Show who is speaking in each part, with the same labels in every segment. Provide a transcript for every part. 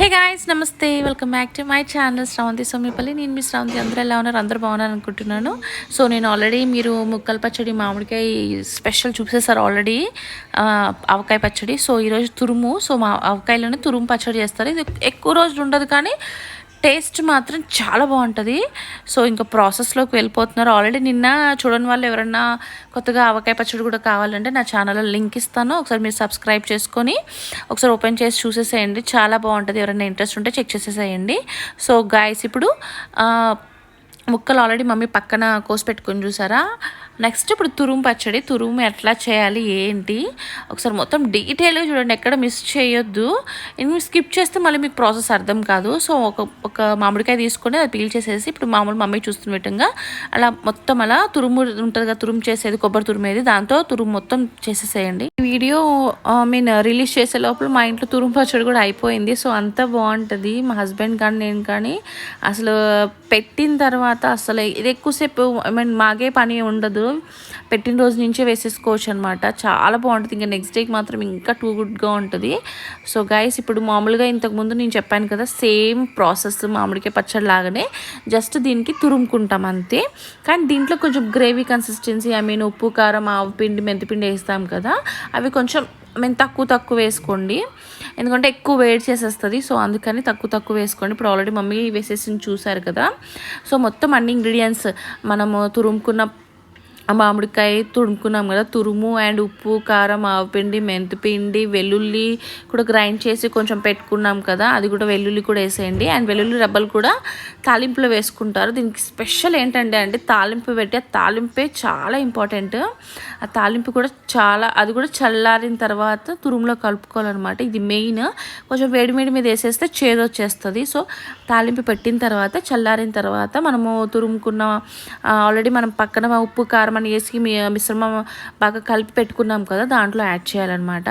Speaker 1: హే guys, నమస్తే. Welcome back to my channel Sravanthi Somipalli. నేను మీ శ్రావంతి. అందరూ ఎలా ఉన్నారు? అందరూ బాగున్నారు అనుకుంటున్నాను. సో నేను ఆల్రెడీ మీరు ముక్కల పచ్చడి మామిడికాయ స్పెషల్ చూసేసారు ఆల్రెడీ, ఆవకాయ పచ్చడి. సో ఈరోజు తురుము. సో మా ఆవకాయలోనే తురుము పచ్చడి చేస్తారు. ఇది ఎక్కువ రోజులు ఉండదు కానీ టేస్ట్ మాత్రం చాలా బాగుంటుంది. సో ఇంకా ప్రాసెస్లోకి వెళ్ళిపోతున్నారు. ఆల్రెడీ నిన్న చూడని వాళ్ళు ఎవరన్నా కొత్తగా ఆవకాయ పచ్చడి కూడా కావాలంటే నా ఛానల్లో లింక్ ఇస్తాను. ఒకసారి మీరు సబ్స్క్రైబ్ చేసుకొని ఒకసారి ఓపెన్ చేసి చూసేసేయండి. చాలా బాగుంటుంది. ఎవరైనా ఇంట్రెస్ట్ ఉంటే చెక్ చేసేసేయండి. సో గాయస్, ఇప్పుడు ముక్కలు ఆల్రెడీ మమ్మీ పక్కన కోసి పెట్టుకొని చూసారా. నెక్స్ట్ ఇప్పుడు తురుము పచ్చడి. తురుము ఎట్లా చేయాలి ఏంటి ఒకసారి మొత్తం డీటెయిల్గా చూడండి, ఎక్కడ మిస్ చేయొద్దు. మీరు స్కిప్ చేస్తే మళ్ళీ మీకు ప్రాసెస్ అర్థం కాదు. సో ఒక మామిడికాయ తీసుకొని అది పీల్ చేసేసి ఇప్పుడు మామూలు మమ్మీ చూస్తున్న విధంగా అలా మొత్తం అలా తురుము ఉంటుంది కదా, తురుము చేసేది కొబ్బరి తురుమేది, దాంతో తురుము మొత్తం చేసేసేయండి. వీడియో రిలీజ్ చేసే లోపల మా ఇంట్లో తురుము పచ్చడి కూడా అయిపోయింది. సో అంత బాగుంటుంది. మా హస్బెండ్ కానీ నేను కానీ అసలు పెట్టిన తర్వాత అసలు ఇది ఎక్కువసేపు మాగే పని ఉండదు. పెట్టిన రోజు నుంచే వేసేసుకోవచ్చు అనమాట. చాలా బాగుంటుంది. ఇంకా నెక్స్ట్ డేకి మాత్రం ఇంకా టూ గుడ్గా ఉంటుంది. సో గైస్, ఇప్పుడు మామూలుగా ఇంతకుముందు నేను చెప్పాను కదా, సేమ్ ప్రాసెస్ మామిడికాయ పచ్చడి లాగానే, జస్ట్ దీనికి తురుముకుంటాం అంతే. కానీ దీంట్లో కొంచెం గ్రేవీ కన్సిస్టెన్సీ, ఉప్పు కారం ఆవు పిండి మెంతిపిండి వేస్తాం కదా, అవి కొంచెం తక్కువ వేసుకోండి. ఎందుకంటే ఎక్కువ వేడి చేసేస్తుంది. సో అందుకని తక్కువ వేసుకోండి. ఇప్పుడు ఆల్రెడీ మమ్మీ వేసేసి చూసారు కదా. సో మొత్తం అన్ని ఇంగ్రీడియంట్స్ మనము తురుముకున్న మామిడికాయ తురుముకున్నాం కదా, తురుము అండ్ ఉప్పు కారం ఆవపిండి మెంతిపిండి వెల్లుల్లి కూడా గ్రైండ్ చేసి కొంచెం పెట్టుకున్నాం కదా, అది కూడా వెల్లుల్లి కూడా వేసేయండి. అండ్ వెల్లుల్లి రెబ్బలు కూడా తాలింపులో వేసుకుంటారు. దీనికి స్పెషల్ ఏంటంటే తాలింపు పెట్టి, ఆ తాలింపే చాలా ఇంపార్టెంట్. ఆ తాలింపు కూడా అది కూడా చల్లారిన తర్వాత తురుములో కలుపుకోవాలన్నమాట. ఇది మెయిన్. కొంచెం వేడి మీద వేసేస్తే చేదొచ్చేస్తుంది. సో తాలింపు పెట్టిన తర్వాత చల్లారిన తర్వాత మనము తురుముకున్న ఆల్రెడీ మనం పక్కన ఉప్పు కారం అని వేసి మిశ్రమం బాగా కలిపి పెట్టుకున్నాం కదా, దాంట్లో యాడ్ చేయాలన్నమాట.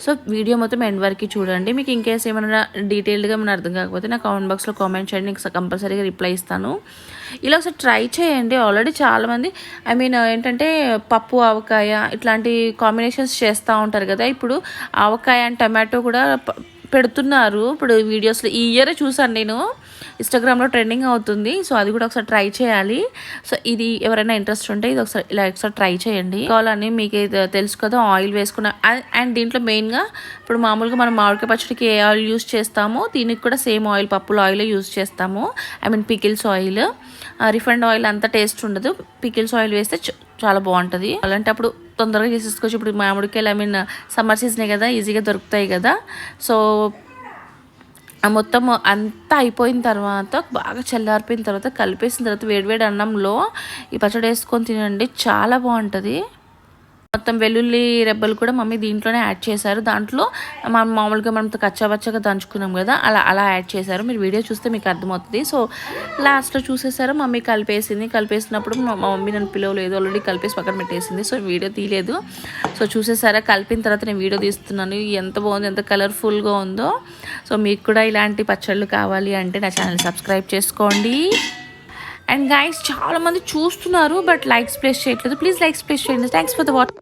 Speaker 1: సో వీడియో మొత్తం ఎండ్ వరకు చూడండి. మీకు ఇంకేస్ ఏమైనా డీటెయిల్డ్గా ఏమైనా అర్థం కాకపోతే నా కామెంట్ బాక్స్లో కామెంట్ చేయండి, నీకు కంపల్సరీగా రిప్లై ఇస్తాను. ఇలా ఒకసారి ట్రై చేయండి. ఆల్రెడీ చాలామంది ఏంటంటే పప్పు ఆవకాయ ఇట్లాంటి కాంబినేషన్స్ చేస్తూ ఉంటారు కదా. ఇప్పుడు ఆవకాయ అండ్ టమాటో కూడా పెడుతున్నారు ఇప్పుడు వీడియోస్లో. ఈ ఇయర్ చూసాను నేను, ఇన్స్టాగ్రామ్లో ట్రెండింగ్ అవుతుంది. సో అది కూడా ఒకసారి ట్రై చేయాలి. సో ఇది ఎవరైనా ఇంట్రెస్ట్ ఉంటే ఇది ఒకసారి ట్రై చేయండి. కావాలని మీకు తెలుసు కదా, ఆయిల్ వేసుకున్న. అండ్ దీంట్లో మెయిన్గా ఇప్పుడు మామూలుగా మనం మామిడికాయ పచ్చడికి ఏ ఆయిల్ యూస్ చేస్తామో దీనికి కూడా సేమ్ ఆయిల్, పప్పుల ఆయిల్ యూస్ చేస్తాము. Pickles oil. రిఫైండ్ ఆయిల్ అంత టేస్ట్ ఉండదు. పికిల్స్ ఆయిల్ వేస్తే చాలా బాగుంటుంది. అలాంటి అప్పుడు తొందరగా చేసేసుకోవచ్చు. ఇప్పుడు మామిడికాయలు సమ్మర్ సీజనే కదా, ఈజీగా దొరుకుతాయి కదా. సో మొత్తం అంతా అయిపోయిన తర్వాత బాగా చల్లారిపోయిన తర్వాత కలిపేసిన తర్వాత వేడివేడి అన్నంలో ఈ పచ్చడి వేసుకొని తినండి, చాలా బాగుంటుంది. మొత్తం వెల్లుల్లి రెబ్బలు కూడా మమ్మీ దీంట్లోనే యాడ్ చేశారు. దాంట్లో మనం మామూలుగా మనం కచ్చాబచ్చగా దంచుకున్నాం కదా, అలా యాడ్ చేశారు. మీరు వీడియో చూస్తే మీకు అర్థమవుతుంది. సో లాస్ట్లో చూసేసారు మమ్మీ కలిపేసినప్పుడు మా మమ్మీ నన్ను పిలవలేదు, ఆల్రెడీ కలిపేసి పక్కన పెట్టేసింది. సో వీడియో తీయలేదు. సో చూసేసారా, కలిపిన తర్వాత నేను వీడియో తీస్తున్నాను. ఎంత బాగుంది, ఎంత కలర్ఫుల్గా ఉందో. సో మీకు కూడా ఇలాంటి పచ్చళ్ళు కావాలి అంటే నా ఛానల్ సబ్స్క్రైబ్ చేసుకోండి. అండ్ గైస్, చాలామంది చూస్తున్నారు బట్ లైక్స్ ప్లేస్ చేయట్లేదు. ప్లీజ్ లైక్స్ ప్లేస్ చేయండి. Thanks for the watch.